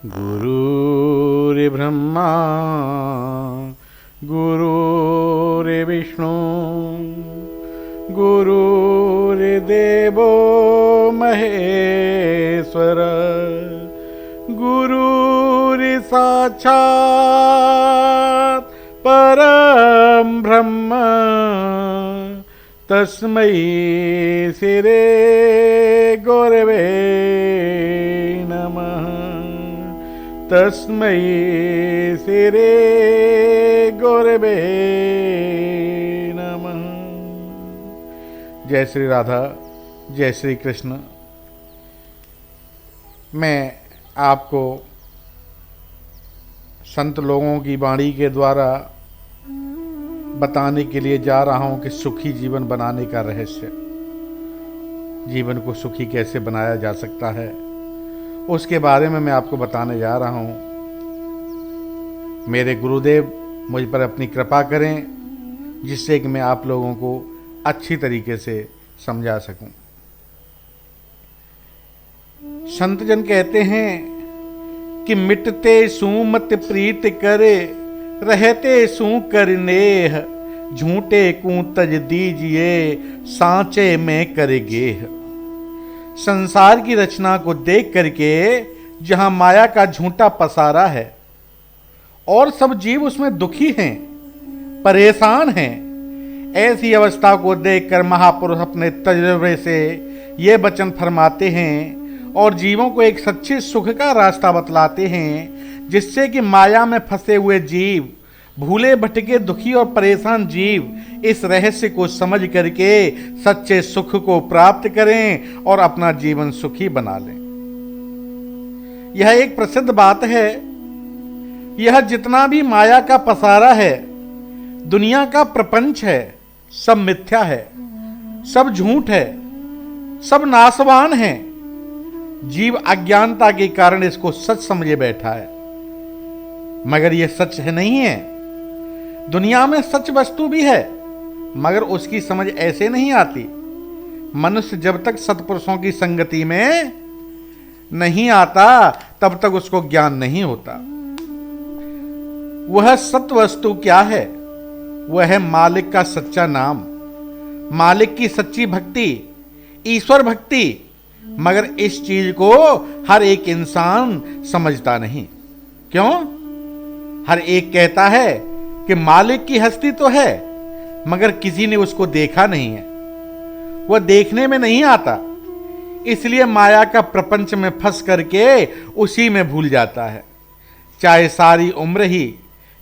गुरुर्ब्रह्मा गुरुर्विष्णु गुरुर्देवो महेश्वर गुरुर्साक्षात् परं ब्रह्म तस्मै श्री गुरवे नमः। तस्मै श्री गुरवे नमः। जय श्री राधा, जय श्री कृष्ण। मैं आपको संत लोगों की वाणी के द्वारा बताने के लिए जा रहा हूं कि सुखी जीवन बनाने का रहस्य, जीवन को सुखी कैसे बनाया जा सकता है, उसके बारे में मैं आपको बताने जा रहा हूं। मेरे गुरुदेव मुझ पर अपनी कृपा करें जिससे कि मैं आप लोगों को अच्छी तरीके से समझा सकूं। संत जन कहते हैं कि मिटते सू मत प्रीत करे, रहते सू करनेह, झूठे को तज दीजिए, सांचे में करे गेह। संसार की रचना को देख करके जहां माया का झूठा पसारा है और सब जीव उसमें दुखी हैं, परेशान हैं, ऐसी अवस्था को देखकर महापुरुष अपने तजुर्बे से ये वचन फरमाते हैं और जीवों को एक सच्चे सुख का रास्ता बतलाते हैं, जिससे कि माया में फंसे हुए जीव, भूले भटके दुखी और परेशान जीव इस रहस्य को समझ करके सच्चे सुख को प्राप्त करें और अपना जीवन सुखी बना लें। यह एक प्रसिद्ध बात है। यह जितना भी माया का पसारा है, दुनिया का प्रपंच है, सब मिथ्या है, सब झूठ है, सब नाशवान है। जीव अज्ञानता के कारण इसको सच समझे बैठा है, मगर यह सच है नहीं है। दुनिया में सच वस्तु भी है, मगर उसकी समझ ऐसे नहीं आती। मनुष्य जब तक सत्पुरुषों की संगति में नहीं आता तब तक उसको ज्ञान नहीं होता। वह सत्य वस्तु क्या है? वह है मालिक का सच्चा नाम, मालिक की सच्ची भक्ति, ईश्वर भक्ति। मगर इस चीज को हर एक इंसान समझता नहीं। क्यों? हर एक कहता है कि मालिक की हस्ती तो है, मगर किसी ने उसको देखा नहीं है, वह देखने में नहीं आता, इसलिए माया का प्रपंच में फंस करके उसी में भूल जाता है। चाहे सारी उम्र ही,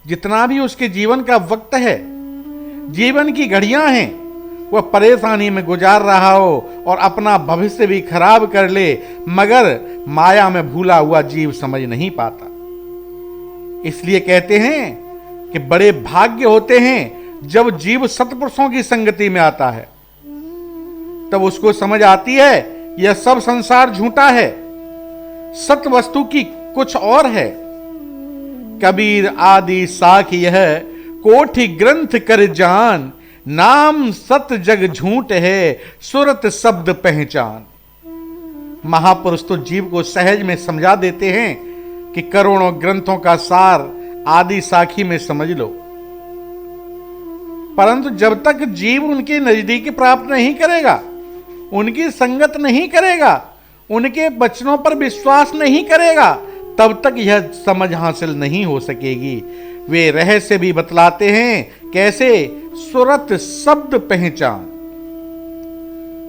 जितना भी उसके जीवन का वक्त है, जीवन की घड़ियां हैं, वह परेशानी में गुजार रहा हो और अपना भविष्य भी खराब कर ले, मगर माया में भूला हुआ जीव समझ नहीं पाता। इसलिए कहते हैं कि बड़े भाग्य होते हैं जब जीव सत्पुरुषों की संगति में आता है, तब उसको समझ आती है यह सब संसार झूठा है, सत्य वस्तु की कुछ और है। कबीर आदि साख यह कोटि ग्रंथ कर जान, नाम सत्य जग झूठ है, सुरत शब्द पहचान। महापुरुष तो जीव को सहज में समझा देते हैं कि करोड़ों ग्रंथों का सार आदि साखी में समझ लो, परंतु जब तक जीव उनके नजदीक प्राप्त नहीं करेगा, उनकी संगत नहीं करेगा, उनके वचनों पर विश्वास नहीं करेगा, तब तक यह समझ हासिल नहीं हो सकेगी। वे रहस्य भी बतलाते हैं। कैसे? सुरत शब्द पहचान,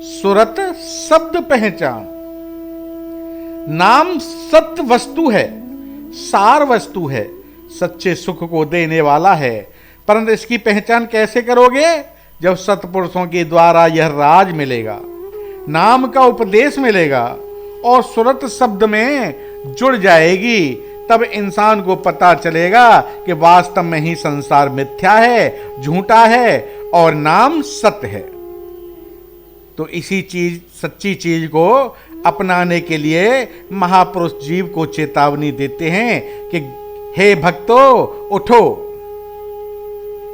सुरत शब्द पहचान। नाम सत्य वस्तु है, सार वस्तु है, सच्चे सुख को देने वाला है, परंतु इसकी पहचान कैसे करोगे? जब सत्पुरुषों के द्वारा यह राज मिलेगा, नाम का उपदेश मिलेगा और सुरत शब्द में जुड़ जाएगी, तब इंसान को पता चलेगा कि वास्तव में ही संसार मिथ्या है, झूठा है और नाम सत्य है। तो इसी चीज, सच्ची चीज को अपनाने के लिए महापुरुष जीव को चेतावनी देते हैं कि हे भक्तों, उठो,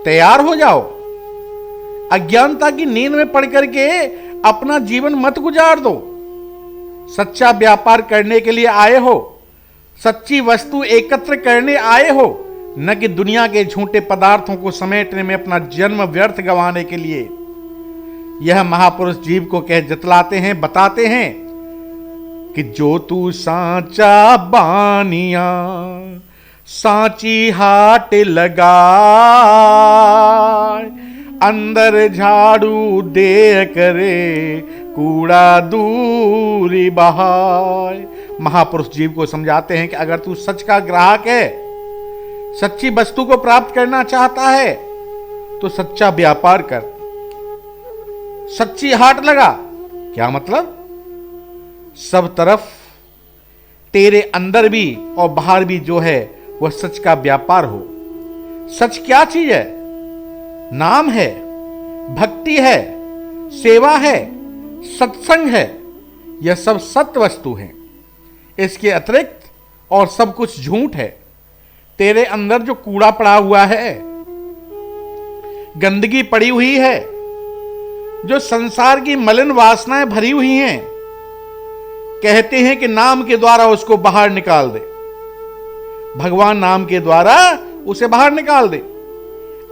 तैयार हो जाओ, अज्ञानता की नींद में पड़ करके अपना जीवन मत गुजार दो। सच्चा व्यापार करने के लिए आए हो सच्ची वस्तु एकत्र करने आए हो, न कि दुनिया के झूठे पदार्थों को समेटने में अपना जन्म व्यर्थ गंवाने के लिए। यह महापुरुष जीव को कह जतलाते हैं, बताते हैं कि जो तू सांचा बानिया सांची हाट लगा, अंदर झाड़ू दे करे कूड़ा दूरी बहाय। महापुरुष जीव को समझाते हैं कि अगर तू सच का ग्राहक है, सच्ची वस्तु को प्राप्त करना चाहता है, तो सच्चा व्यापार कर, सच्ची हाट लगा। क्या मतलब? सब तरफ तेरे अंदर भी और बाहर भी जो है वह सच का व्यापार हो। सच क्या चीज है? नाम है, भक्ति है, सेवा है, सत्संग है। यह सब सत्य वस्तु है। इसके अतिरिक्त और सब कुछ झूठ है। तेरे अंदर जो कूड़ा पड़ा हुआ है, गंदगी पड़ी हुई है, जो संसार की मलिन वासनाएं भरी हुई हैं, कहते हैं कि नाम के द्वारा उसको बाहर निकाल दे। भगवान नाम के द्वारा उसे बाहर निकाल दे,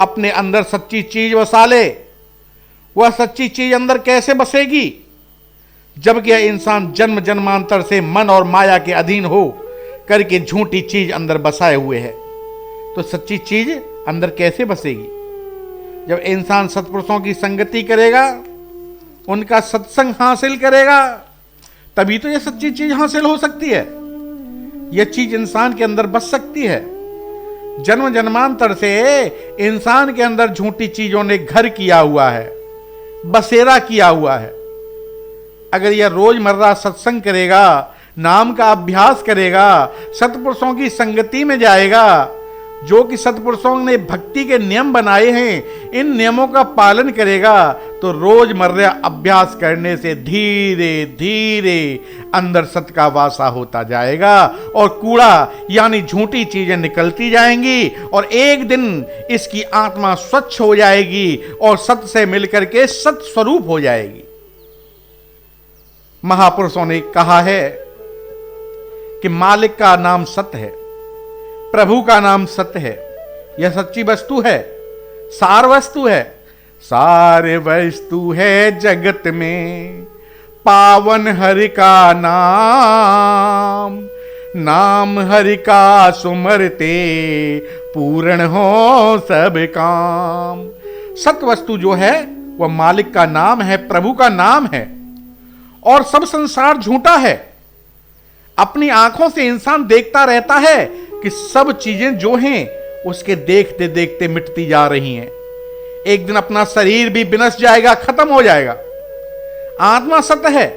अपने अंदर सच्ची चीज बसा ले। वह सच्ची चीज अंदर कैसे बसेगी जबकि यह इंसान जन्म जन्मांतर से मन और माया के अधीन हो करके झूठी चीज अंदर बसाए हुए है। तो सच्ची चीज अंदर कैसे बसेगी? जब इंसान सत्पुरुषों की संगति करेगा, उनका सत्संग हासिल करेगा, तभी तो यह सच्ची चीज हासिल हो सकती है। यह चीज इंसान के अंदर बस सकती है। जन्म जन्मांतर से इंसान के अंदर झूठी चीजों ने घर किया हुआ है, बसेरा किया हुआ है। अगर यह रोजमर्रा सत्संग करेगा, नाम का अभ्यास करेगा, सत्पुरुषों की संगति में जाएगा, जो कि सत्पुरुषों ने भक्ति के नियम बनाए हैं, इन नियमों का पालन करेगा, तो रोजमर्रा अभ्यास करने से धीरे धीरे अंदर सत्य का वासा होता जाएगा और कूड़ा यानी झूठी चीजें निकलती जाएंगी और एक दिन इसकी आत्मा स्वच्छ हो जाएगी और सत्य से मिलकर के सत्य स्वरूप हो जाएगी। महापुरुषों ने कहा है कि मालिक का नाम सत्य है, प्रभु का नाम सत्य है। यह सच्ची वस्तु है, सार वस्तु है। सार वस्तु है जगत में पावन हरि का नाम, नाम हरि का सुमरते पूर्ण हो सब काम। सत्य वस्तु जो है वह मालिक का नाम है, प्रभु का नाम है और सब संसार झूठा है। अपनी आंखों से इंसान देखता रहता है कि सब चीजें जो हैं उसके देखते देखते मिटती जा रही हैं। एक दिन अपना शरीर भी विनष्ट जाएगा, खत्म हो जाएगा। आत्मा सत्य है,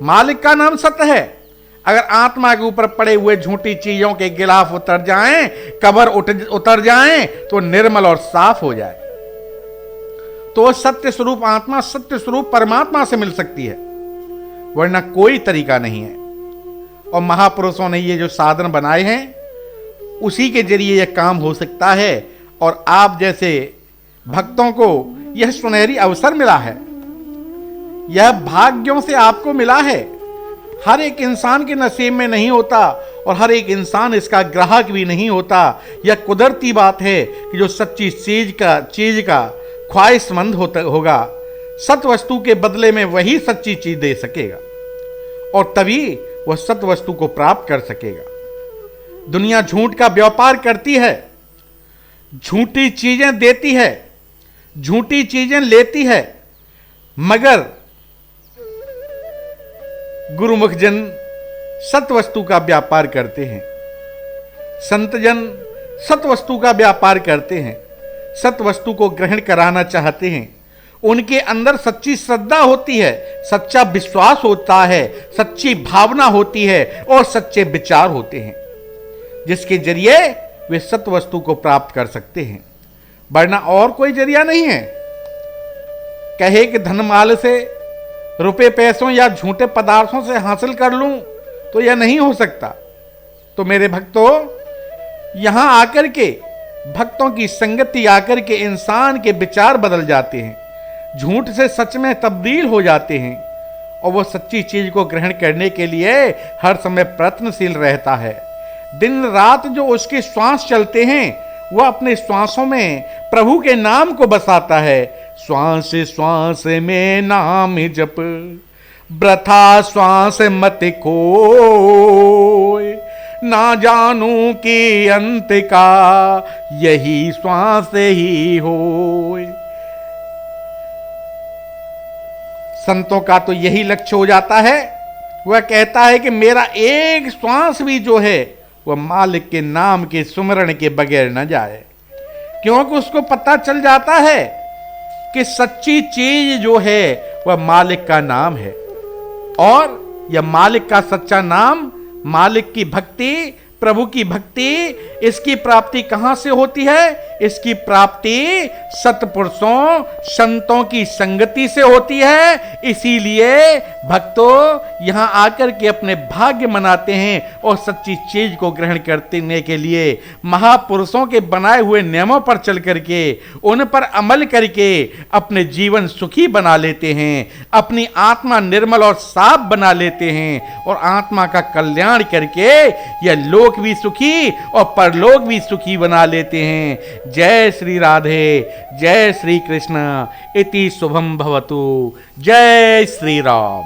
मालिक का नाम सत्य है। अगर आत्मा के ऊपर पड़े हुए झूठी चीजों के गिलाफ उतर जाएं, कबर उतर जाएं, तो निर्मल और साफ हो जाए, तो सत्य स्वरूप आत्मा, सत्य स्वरूप परमात्मा से मिल सकती है, वरना कोई तरीका नहीं है। और महापुरुषों ने ये जो साधन बनाए हैं उसी के जरिए यह काम हो सकता है। और आप जैसे भक्तों को यह सुनहरी अवसर मिला है, यह भाग्यों से आपको मिला है। हर एक इंसान के नसीब में नहीं होता और हर एक इंसान इसका ग्राहक भी नहीं होता। यह कुदरती बात है कि जो सच्ची चीज का ख्वाहिशमंद होगा, सत्य वस्तु के बदले में वही सच्ची चीज दे सकेगा और तभी वह सत्य वस्तु को प्राप्त कर सकेगा। दुनिया झूठ का व्यापार करती है, झूठी चीजें देती है, झूठी चीजें लेती है, मगर गुरुमुख जन सत्य वस्तु का व्यापार करते हैं। संत जन सत्य वस्तु का व्यापार करते हैं, सत्य वस्तु को ग्रहण कराना चाहते हैं। उनके अंदर सच्ची श्रद्धा होती है, सच्चा विश्वास होता है, सच्ची भावना होती है और सच्चे विचार होते हैं, जिसके जरिए वे सत्य वस्तु को प्राप्त कर सकते हैं, वरना और कोई जरिया नहीं है। कहे कि धनमाल से, रुपए पैसों या झूठे पदार्थों से हासिल कर लूं तो यह नहीं हो सकता। तो मेरे भक्तों, यहां आकर के भक्तों की संगति आकर के इंसान के विचार बदल जाते हैं, झूठ से सच में तब्दील हो जाते हैं और वह सच्ची चीज को ग्रहण करने के लिए हर समय प्रयत्नशील रहता है। दिन रात जो उसके श्वास चलते हैं वह अपने श्वासों में प्रभु के नाम को बसाता है। श्वास श्वास में नाम जप, वृथा श्वास मत खोए, ना जानू कि अंत का यही श्वास ही होए। संतों का तो यही लक्ष्य हो जाता है। वह कहता है कि मेरा एक श्वास भी जो है वह मालिक के नाम के सुमरण के बगैर न जाए, क्योंकि उसको पता चल जाता है कि सच्ची चीज जो है वह मालिक का नाम है। और यह मालिक का सच्चा नाम, मालिक की भक्ति, प्रभु की भक्ति, इसकी प्राप्ति कहां से होती है? इसकी प्राप्ति सत्पुरुषों संतों की संगति से होती है। इसीलिए भक्तों यहां आकर के अपने भाग्य मनाते हैं और सच्ची चीज को ग्रहण करने के लिए महापुरुषों के बनाए हुए नियमों पर चल करके उन पर अमल करके अपने जीवन सुखी बना लेते हैं, अपनी आत्मा निर्मल और साफ बना लेते हैं और आत्मा का कल्याण करके यह लोक भी सुखी और परलोक भी सुखी बना लेते हैं। जय श्री राधे, जय श्री कृष्ण। इति शुभम भवतु। जय श्री राम।